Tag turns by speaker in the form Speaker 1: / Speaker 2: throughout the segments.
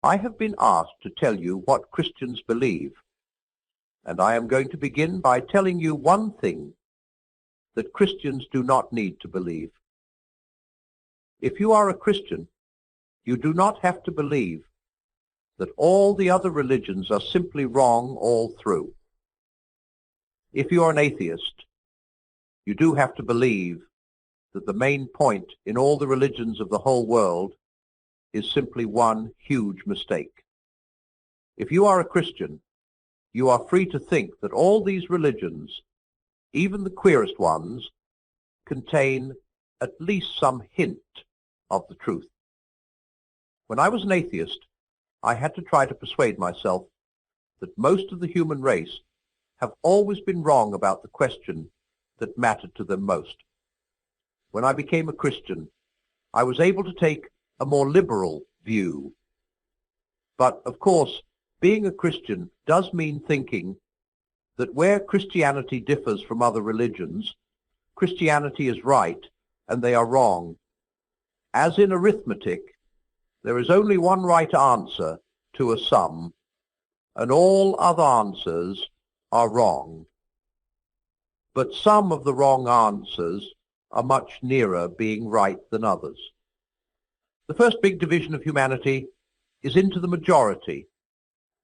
Speaker 1: I have been asked to tell you what Christians believe, and I am going to begin by telling you one thing that Christians do not need to believe. If you are a Christian, you do not have to believe that all the other religions are simply wrong all through. If you are an atheist, you do have to believe that the main point in all the religions of the whole world is simply one huge mistake. If you are a Christian, you are free to think that all these religions, even the queerest ones, contain at least some hint of the truth. When I was an atheist, I had to try to persuade myself that most of the human race have always been wrong about the question that mattered to them most. When I became a Christian, I was able to take a more liberal view. But, of course, being a Christian does mean thinking that where Christianity differs from other religions, Christianity is right and they are wrong. As in arithmetic, there is only one right answer to a sum, and all other answers are wrong. But some of the wrong answers are much nearer being right than others. The first big division of humanity is into the majority,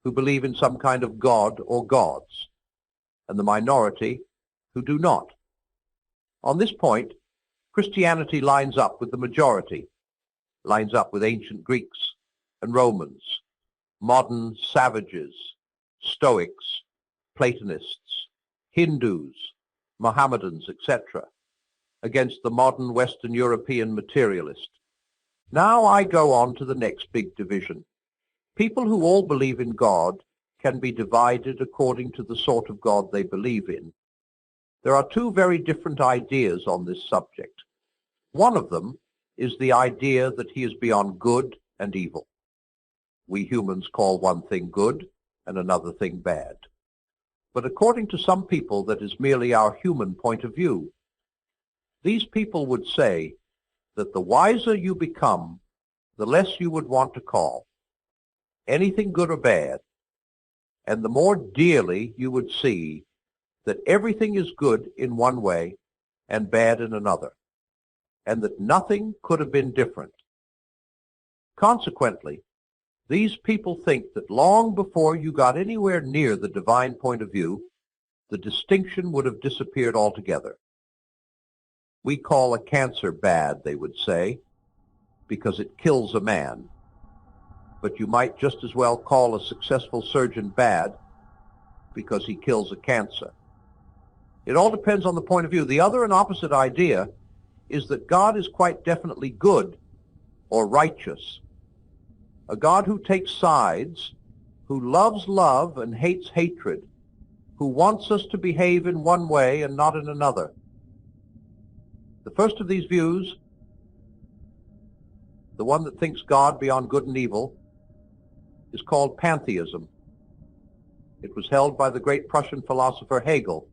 Speaker 1: who believe in some kind of God or gods, and the minority who do not. On this point, Christianity lines up with the majority, lines up with ancient Greeks and Romans, modern savages, Stoics, Platonists, Hindus, Mohammedans, etc., against the modern Western European materialist. Now I go on to the next big division. People who all believe in God can be divided according to the sort of God they believe in. There are two very different ideas on this subject. One of them is the idea that he is beyond good and evil. We humans call one thing good and another thing bad. But according to some people, that is merely our human point of view. These people would say that the wiser you become, the less you would want to call anything good or bad, and the more dearly you would see that everything is good in one way and bad in another, and that nothing could have been different. Consequently, these people think that long before you got anywhere near the divine point of view, the distinction would have disappeared altogether. We call a cancer bad, they would say, because it kills a man. But you might just as well call a successful surgeon bad because he kills a cancer. It all depends on the point of view. The other and opposite idea is that God is quite definitely good or righteous. A God who takes sides, who loves love and hates hatred, who wants us to behave in one way and not in another. The first of these views, the one that thinks God beyond good and evil, is called pantheism. It was held by the great Prussian philosopher Hegel,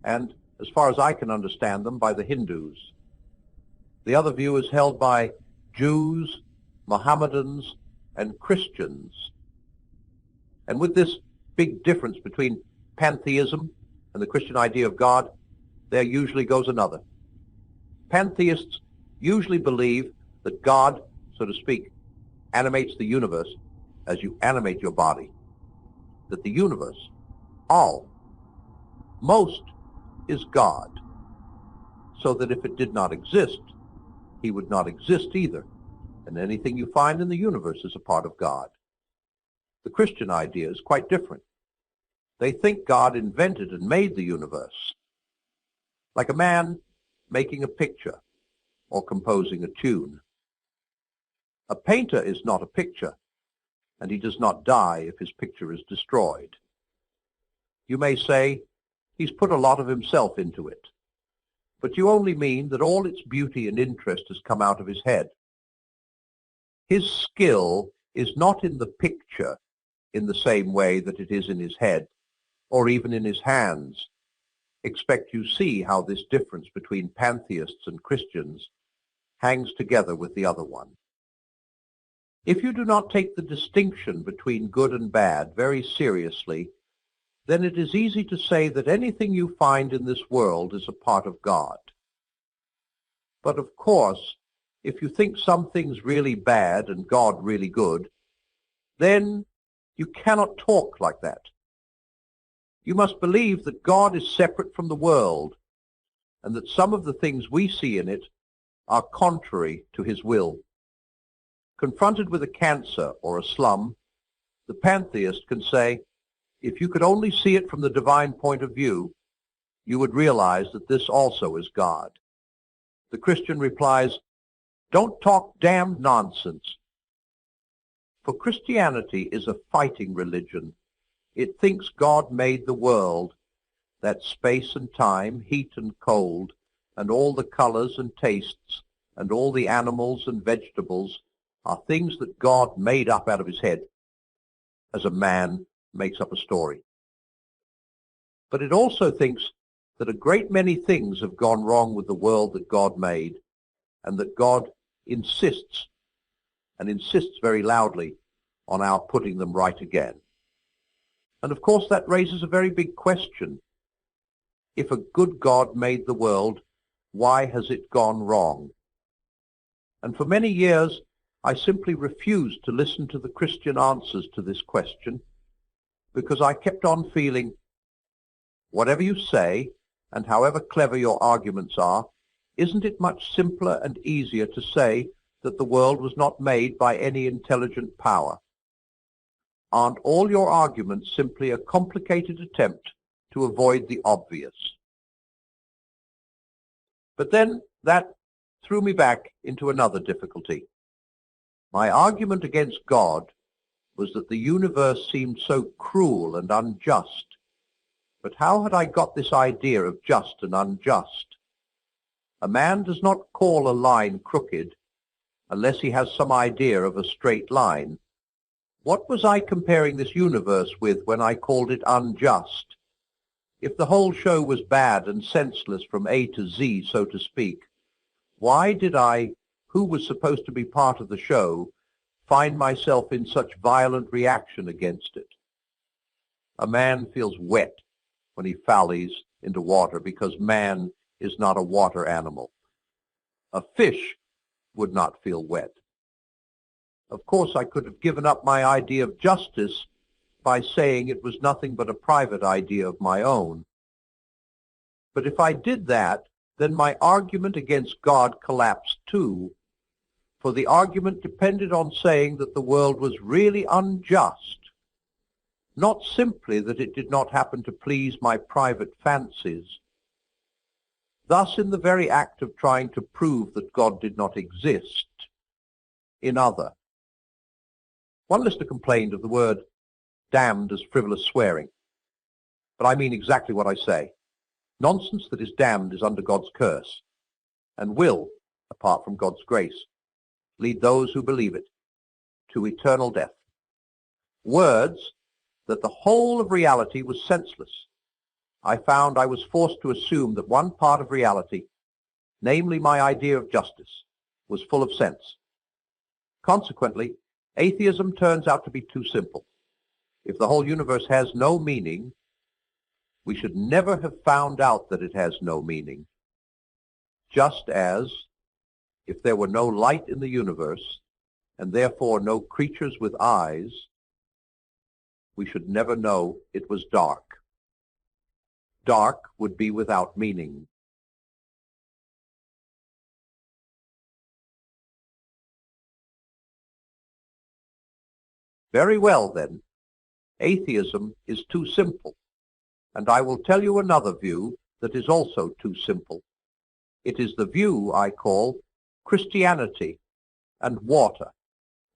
Speaker 1: and, as far as I can understand them, by the Hindus. The other view is held by Jews, Mohammedans, and Christians. And with this big difference between pantheism and the Christian idea of God, there usually goes another. Pantheists usually believe that God, so to speak, animates the universe as you animate your body. That the universe, all, most, is God. So that if it did not exist, he would not exist either. And anything you find in the universe is a part of God. The Christian idea is quite different. They think God invented and made the universe, like a man making a picture or composing a tune. A painter is not a picture, and he does not die if his picture is destroyed. You may say, he's put a lot of himself into it, but you only mean that all its beauty and interest has come out of his head. His skill is not in the picture in the same way that it is in his head, or even in his hands. Expect you see how this difference between pantheists and Christians hangs together with the other one. If you do not take the distinction between good and bad very seriously, then it is easy to say that anything you find in this world is a part of God. But of course, if you think something's really bad and God really good, then you cannot talk like that. You must believe that God is separate from the world, and that some of the things we see in it are contrary to his will. Confronted with a cancer or a slum, the pantheist can say, if you could only see it from the divine point of view, you would realize that this also is God. The Christian replies, don't talk damned nonsense. For Christianity is a fighting religion. It thinks God made the world, that space and time, heat and cold, and all the colors and tastes, and all the animals and vegetables are things that God made up out of his head, as a man makes up a story. But it also thinks that a great many things have gone wrong with the world that God made, and that God insists, and insists very loudly, on our putting them right again. And of course that raises a very big question. If a good God made the world, why has it gone wrong? And for many years I simply refused to listen to the Christian answers to this question, because I kept on feeling, whatever you say, and however clever your arguments are, isn't it much simpler and easier to say that the world was not made by any intelligent power? Aren't all your arguments simply a complicated attempt to avoid the obvious? But then that threw me back into another difficulty. My argument against God was that the universe seemed so cruel and unjust. But how had I got this idea of just and unjust? A man does not call a line crooked unless he has some idea of a straight line. What was I comparing this universe with when I called it unjust? If the whole show was bad and senseless from A to Z, so to speak, why did I, who was supposed to be part of the show, find myself in such violent reaction against it? A man feels wet when he fallies into water because man is not a water animal. A fish would not feel wet. Of course, I could have given up my idea of justice by saying it was nothing but a private idea of my own. But if I did that, then my argument against God collapsed too, for the argument depended on saying that the world was really unjust, not simply that it did not happen to please my private fancies. Thus, in the very act of trying to prove that God did not exist, in other. One listener complained of the word damned as frivolous swearing, but I mean exactly what I say. Nonsense that is damned is under God's curse, and will, apart from God's grace, lead those who believe it to eternal death. Words that the whole of reality was senseless. I found I was forced to assume that one part of reality, namely my idea of justice, was full of sense. Consequently, atheism turns out to be too simple. If the whole universe has no meaning, we should never have found out that it has no meaning. Just as, if there were no light in the universe, and therefore no creatures with eyes, we should never know it was dark. Dark would be without meaning. Very well, then. Atheism is too simple, and I will tell you another view that is also too simple. It is the view I call Christianity and water,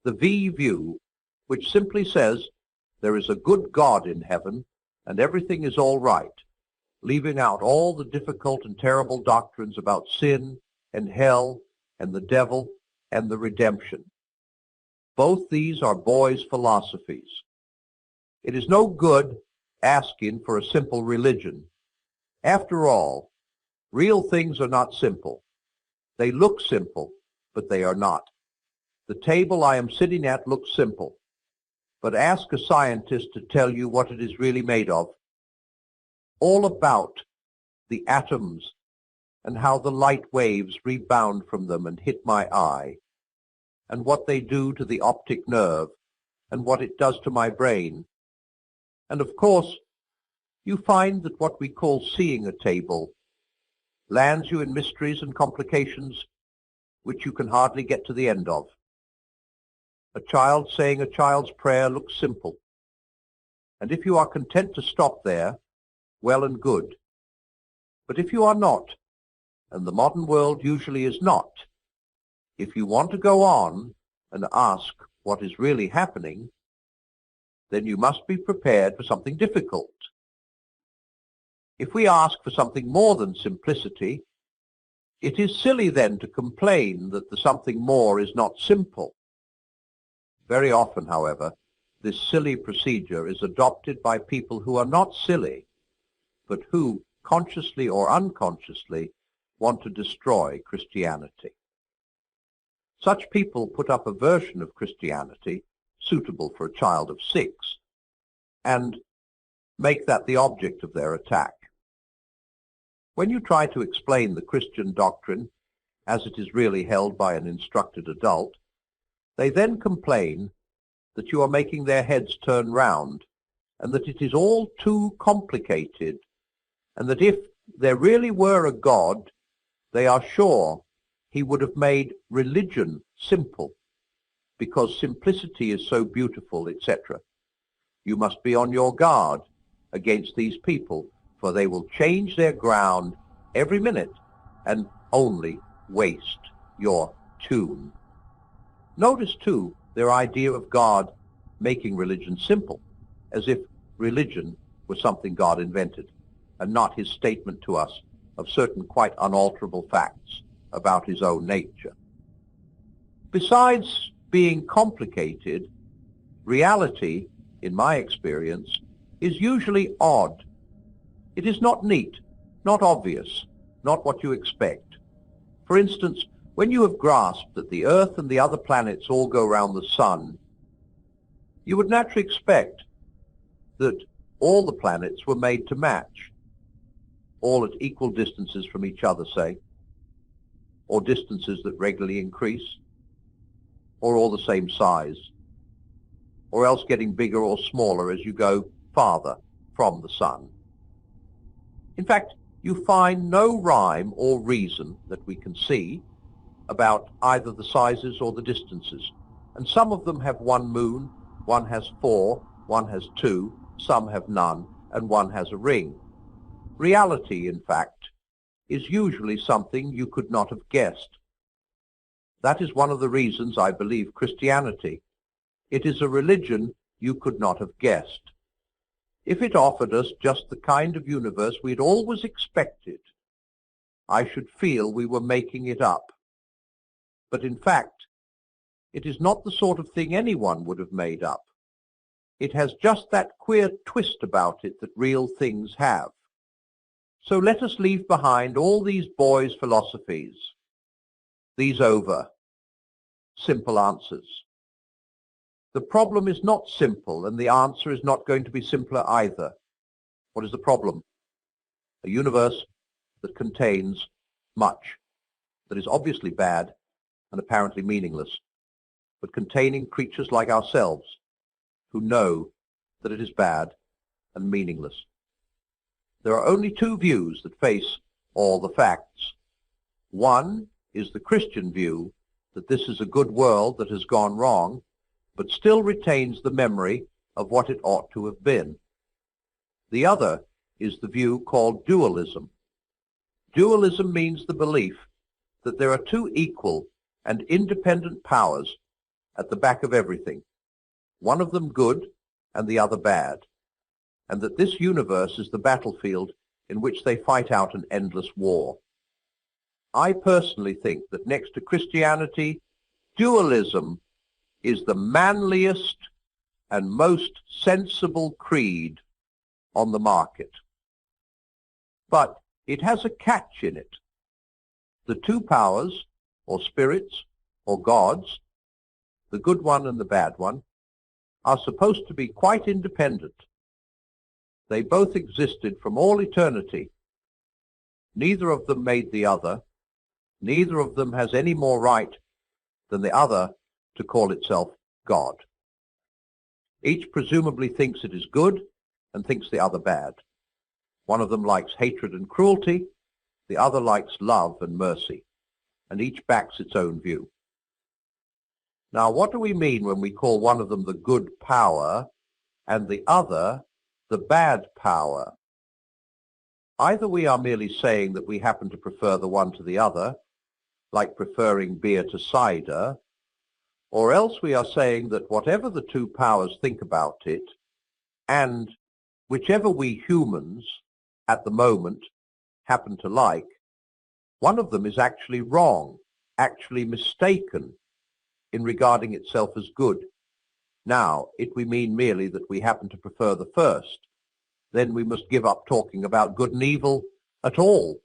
Speaker 1: the V view, which simply says there is a good God in heaven and everything is all right, leaving out all the difficult and terrible doctrines about sin and hell and the devil and the redemption. Both these are boys' philosophies. It is no good asking for a simple religion. After all, real things are not simple. They look simple, but they are not. The table I am sitting at looks simple, but ask a scientist to tell you what it is really made of. All about the atoms and how the light waves rebound from them and hit my eye, and what they do to the optic nerve, and what it does to my brain. And of course, you find that what we call seeing a table lands you in mysteries and complications which you can hardly get to the end of. A child saying a child's prayer looks simple, and if you are content to stop there, well and good. But if you are not, and the modern world usually is not, if you want to go on and ask what is really happening, then you must be prepared for something difficult. If we ask for something more than simplicity, it is silly then to complain that the something more is not simple. Very often, however, this silly procedure is adopted by people who are not silly, but who, consciously or unconsciously, want to destroy Christianity. Such people put up a version of Christianity suitable for a child of 6 and make that the object of their attack. When you try to explain the Christian doctrine as it is really held by an instructed adult, they then complain that you are making their heads turn round, and that it is all too complicated, and that if there really were a God, they are sure he would have made religion simple, because simplicity is so beautiful, etc. You must be on your guard against these people, for they will change their ground every minute and only waste your tune. Notice, too, their idea of God making religion simple, as if religion was something God invented, and not his statement to us of certain quite unalterable facts about his own nature. Besides being complicated, reality, in my experience, is usually odd. It is not neat, not obvious, not what you expect. For instance, when you have grasped that the Earth and the other planets all go round the sun, you would naturally expect that all the planets were made to match, all at equal distances from each other, say, or distances that regularly increase, or all the same size, or else getting bigger or smaller as you go farther from the sun. In fact, you find no rhyme or reason that we can see about either the sizes or the distances, and some of them have one moon, one has 4, one has 2, some have none, and one has a ring. Reality, in fact, is usually something you could not have guessed. That is one of the reasons I believe Christianity. It is a religion you could not have guessed. If it offered us just the kind of universe we'd always expected, I should feel we were making it up. But in fact, it is not the sort of thing anyone would have made up. It has just that queer twist about it that real things have. So let us leave behind all these boys' philosophies, these over simple answers. The problem is not simple, and the answer is not going to be simpler either. What is the problem? A universe that contains much, that is obviously bad and apparently meaningless, but containing creatures like ourselves who know that it is bad and meaningless. There are only two views that face all the facts. One is the Christian view that this is a good world that has gone wrong, but still retains the memory of what it ought to have been. The other is the view called dualism. Dualism means the belief that there are two equal and independent powers at the back of everything, one of them good and the other bad, and that this universe is the battlefield in which they fight out an endless war. I personally think that next to Christianity, dualism is the manliest and most sensible creed on the market. But it has a catch in it. The two powers, or spirits, or gods, the good one and the bad one, are supposed to be quite independent. They both existed from all eternity. Neither of them made the other. Neither of them has any more right than the other to call itself God. Each presumably thinks it is good and thinks the other bad. One of them likes hatred and cruelty, the other likes love and mercy, and each backs its own view. Now, what do we mean when we call one of them the good power and the other the bad power? Either we are merely saying that we happen to prefer the one to the other, like preferring beer to cider, or else we are saying that whatever the two powers think about it, and whichever we humans at the moment happen to like, one of them is actually wrong, actually mistaken in regarding itself as good. Now, if we mean merely that we happen to prefer the first, then we must give up talking about good and evil at all.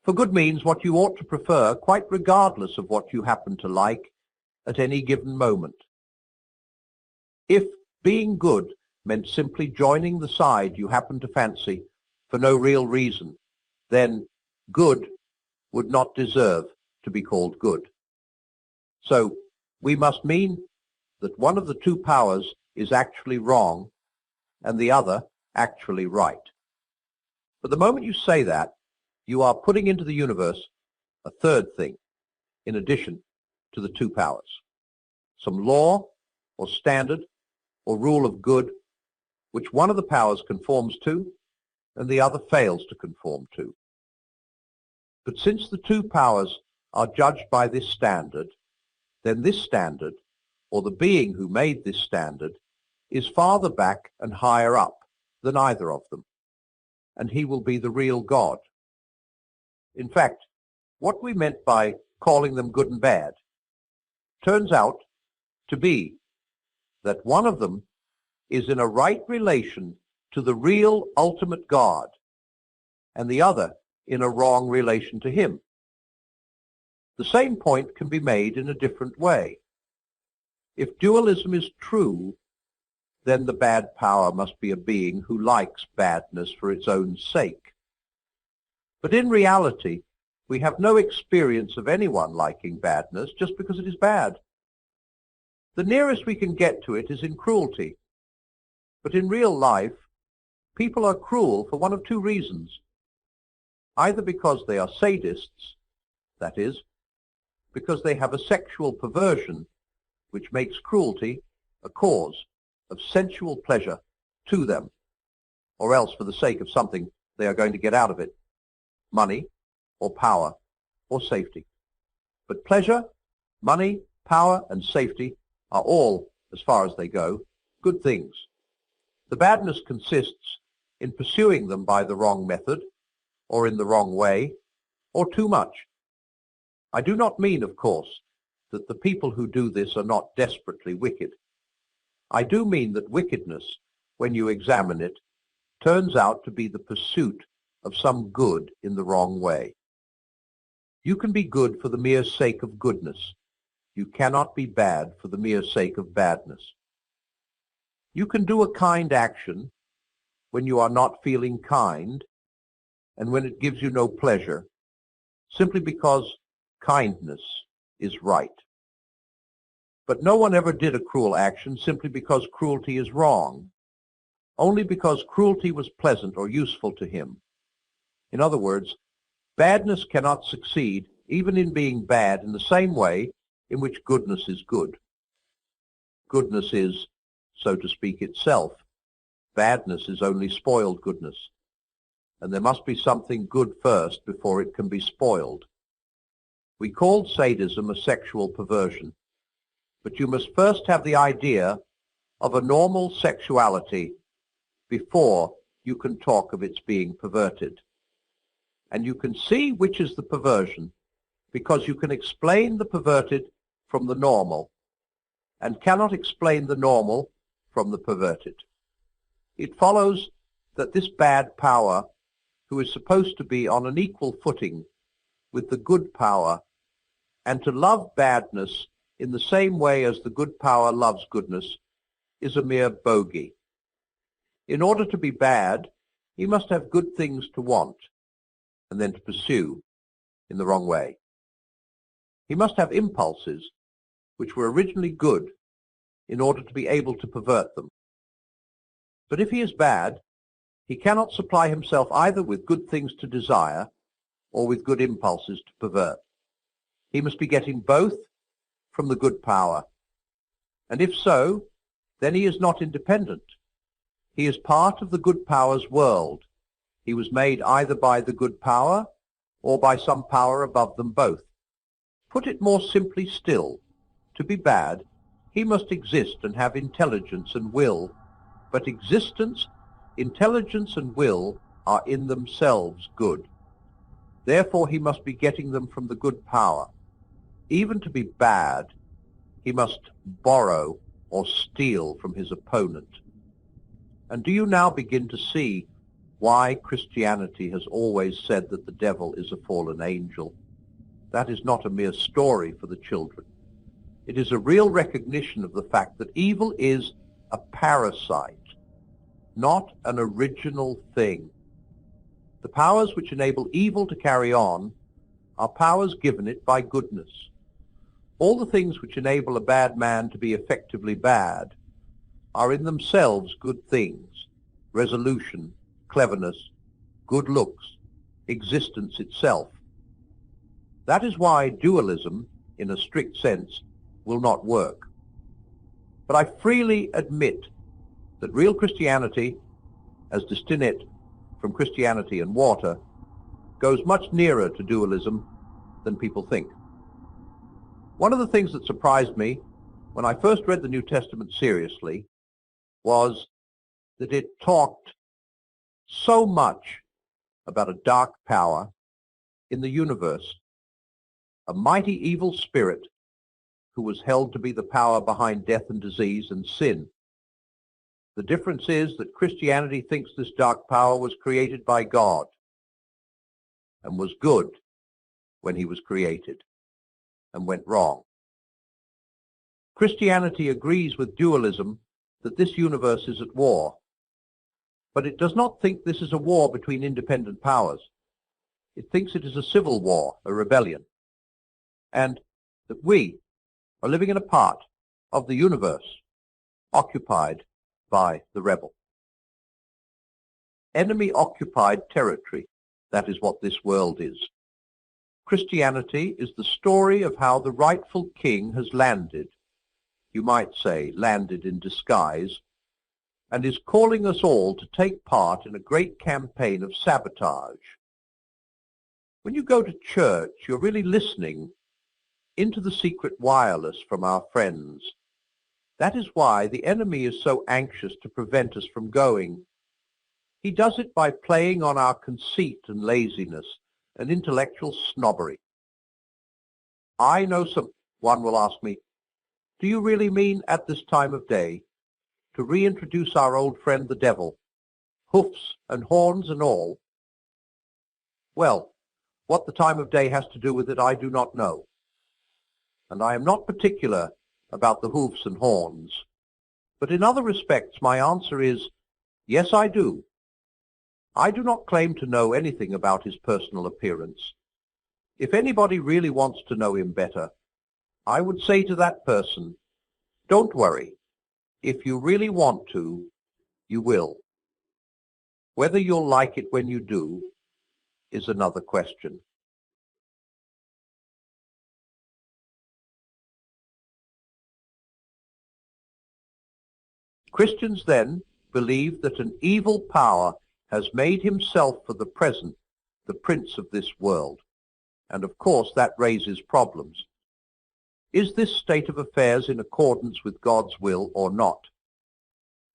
Speaker 1: For good means what you ought to prefer, quite regardless of what you happen to like at any given moment. If being good meant simply joining the side you happen to fancy for no real reason, then good would not deserve to be called good. So we must mean that one of the two powers is actually wrong and the other actually right. But the moment you say that, you are putting into the universe a third thing in addition to the two powers. Some law or standard or rule of good which one of the powers conforms to and the other fails to conform to. But since the two powers are judged by this standard, then this standard, or the being who made this standard, is farther back and higher up than either of them, and he will be the real God. In fact, what we meant by calling them good and bad turns out to be that one of them is in a right relation to the real ultimate God, and the other in a wrong relation to him. The same point can be made in a different way. If dualism is true, then the bad power must be a being who likes badness for its own sake. But in reality, we have no experience of anyone liking badness just because it is bad. The nearest we can get to it is in cruelty. But in real life, people are cruel for one of two reasons. Either because they are sadists, that is, because they have a sexual perversion which makes cruelty a cause of sensual pleasure to them, or else for the sake of something they are going to get out of it, money or power or safety. But pleasure, money, power and safety are all, as far as they go, good things. The badness consists in pursuing them by the wrong method, or in the wrong way, or too much. I do not mean, of course, that the people who do this are not desperately wicked. I do mean that wickedness, when you examine it, turns out to be the pursuit of some good in the wrong way. You can be good for the mere sake of goodness. You cannot be bad for the mere sake of badness. You can do a kind action when you are not feeling kind and when it gives you no pleasure, simply because kindness is right. But no one ever did a cruel action simply because cruelty is wrong, only because cruelty was pleasant or useful to him. In other words, badness cannot succeed even in being bad in the same way in which goodness is good. Goodness is, so to speak, itself. Badness is only spoiled goodness, and there must be something good first before it can be spoiled. We called sadism a sexual perversion, but you must first have the idea of a normal sexuality before you can talk of its being perverted. And you can see which is the perversion because you can explain the perverted from the normal and cannot explain the normal from the perverted. It follows that this bad power, who is supposed to be on an equal footing with the good power and to love badness in the same way as the good power loves goodness, is a mere bogey. In order to be bad, he must have good things to want and then to pursue in the wrong way. He must have impulses which were originally good in order to be able to pervert them. But if he is bad, he cannot supply himself either with good things to desire or with good impulses to pervert. He must be getting both from the good power. And if so, then he is not independent. He is part of the good power's world. He was made either by the good power or by some power above them both. Put it more simply still, to be bad, he must exist and have intelligence and will, but existence, intelligence and will are in themselves good. Therefore he must be getting them from the good power. Even to be bad, he must borrow or steal from his opponent. And do you now begin to see why Christianity has always said that the devil is a fallen angel? That is not a mere story for the children. It is a real recognition of the fact that evil is a parasite, not an original thing. The powers which enable evil to carry on are powers given it by goodness. All the things which enable a bad man to be effectively bad are in themselves good things: resolution, cleverness, good looks, existence itself. That is why dualism, in a strict sense, will not work. But I freely admit that real Christianity, as distinct from Christianity and water, goes much nearer to dualism than people think. One of the things that surprised me when I first read the New Testament seriously was that it talked so much about a dark power in the universe, a mighty evil spirit who was held to be the power behind death and disease and sin. The difference is that Christianity thinks this dark power was created by God and was good when he was created and went wrong. Christianity agrees with dualism that this universe is at war, but it does not think this is a war between independent powers. It thinks it is a civil war, a rebellion, and that we are living in a part of the universe occupied by the rebel. Enemy-occupied territory, that is what this world is. Christianity is the story of how the rightful king has landed, you might say landed in disguise, and is calling us all to take part in a great campaign of sabotage. When you go to church, you're really listening into the secret wireless from our friends. That is why the enemy is so anxious to prevent us from going. He does it by playing on our conceit and laziness and intellectual snobbery. I know one will ask me, do you really mean at this time of day to reintroduce our old friend the devil, hoofs and horns and all? Well, what the time of day has to do with it I do not know. And I am not particular about the hoofs and horns. But in other respects my answer is, yes, I do. I do not claim to know anything about his personal appearance. If anybody really wants to know him better, I would say to that person, don't worry. If you really want to, you will. Whether you'll like it when you do is another question. Christians then believe that an evil power has made himself for the present the prince of this world. And of course that raises problems. Is this state of affairs in accordance with God's will or not?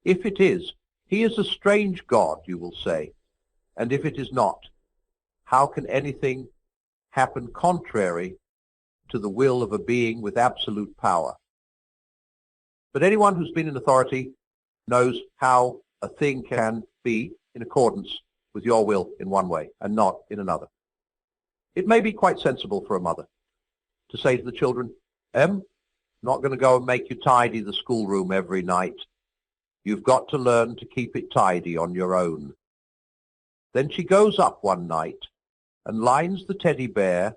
Speaker 1: If it is, he is a strange God, you will say. And if it is not, how can anything happen contrary to the will of a being with absolute power? But anyone who's been in authority knows how a thing can be in accordance with your will in one way and not in another. It may be quite sensible for a mother to say to the children, not not going to go and make you tidy the schoolroom every night. You've got to learn to keep it tidy on your own. Then she goes up one night and lines the teddy bear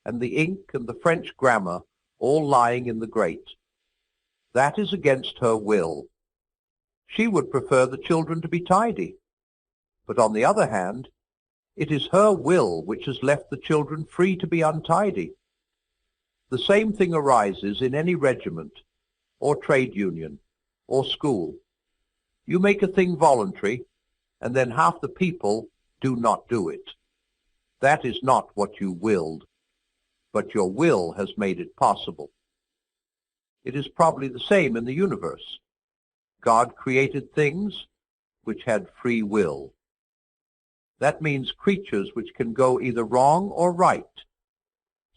Speaker 1: and the ink and the French grammar all lying in the grate. That is against her will. She would prefer the children to be tidy. But on the other hand, it is her will which has left the children free to be untidy. The same thing arises in any regiment, or trade union, or school. You make a thing voluntary, and then half the people do not do it. That is not what you willed, but your will has made it possible. It is probably the same in the universe. God created things which had free will. That means creatures which can go either wrong or right.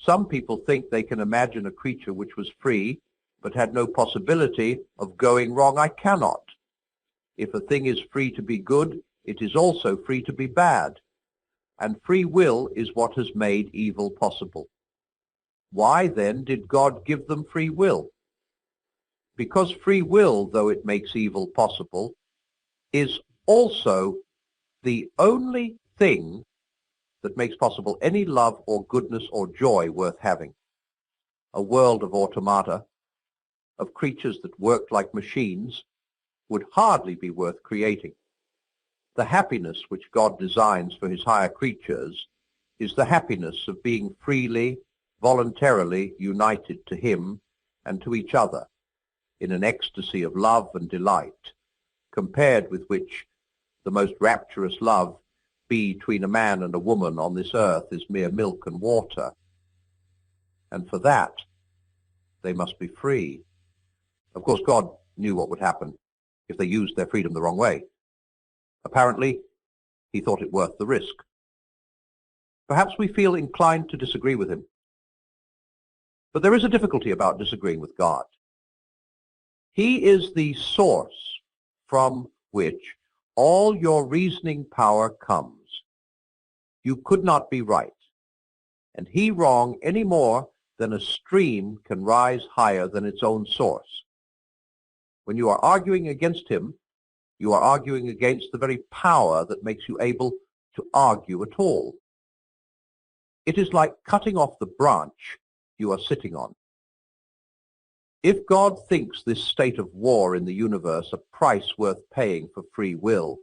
Speaker 1: Some people think they can imagine a creature which was free, but had no possibility of going wrong. I cannot. If a thing is free to be good, it is also free to be bad. And free will is what has made evil possible. Why then did God give them free will? Because free will, though it makes evil possible, is also the only thing that makes possible any love or goodness or joy worth having. A world of automata, of creatures that worked like machines, would hardly be worth creating. The happiness which God designs for his higher creatures is the happiness of being freely, voluntarily united to him and to each other in an ecstasy of love and delight, compared with which the most rapturous love between a man and a woman on this earth is mere milk and water. And for that, they must be free. Of course, God knew what would happen if they used their freedom the wrong way. Apparently, he thought it worth the risk. Perhaps we feel inclined to disagree with him. But there is a difficulty about disagreeing with God. He is the source from which all your reasoning power comes. You could not be right, and he wrong any more than a stream can rise higher than its own source. When you are arguing against him, you are arguing against the very power that makes you able to argue at all. It is like cutting off the branch you are sitting on. If God thinks this state of war in the universe a price worth paying for free will,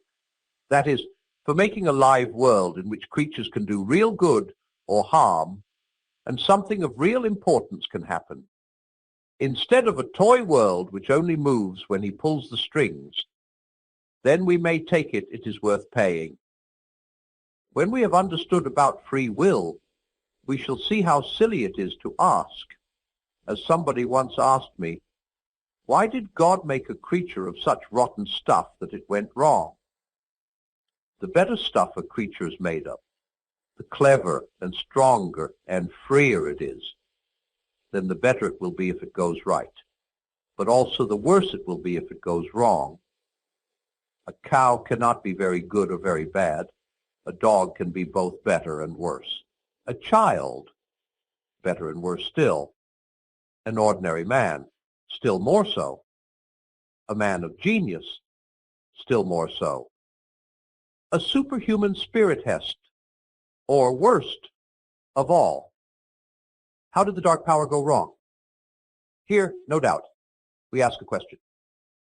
Speaker 1: that is, for making a live world in which creatures can do real good or harm, and something of real importance can happen, instead of a toy world which only moves when he pulls the strings, then we may take it is worth paying. When we have understood about free will, we shall see how silly it is to ask. As somebody once asked me, why did God make a creature of such rotten stuff that it went wrong? The better stuff a creature is made of, the cleverer and stronger and freer it is, then the better it will be if it goes right. But also the worse it will be if it goes wrong. A cow cannot be very good or very bad. A dog can be both better and worse. A child, better and worse still. An ordinary man, still more so. A man of genius, still more so. A superhuman spiritist, or worst of all. How did the dark power go wrong? Here, no doubt, we ask a question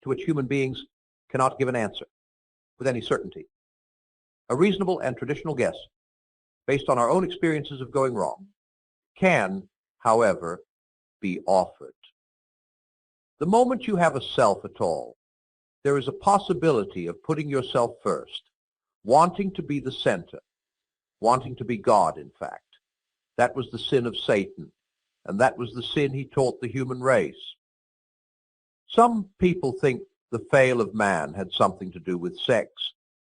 Speaker 1: to which human beings cannot give an answer with any certainty. A reasonable and traditional guess, based on our own experiences of going wrong, can, however, be offered. The moment you have a self at all, there is a possibility of putting yourself first, wanting to be the center, wanting to be God, in fact. That was the sin of Satan, and that was the sin he taught the human race. Some people think the fail of man had something to do with sex,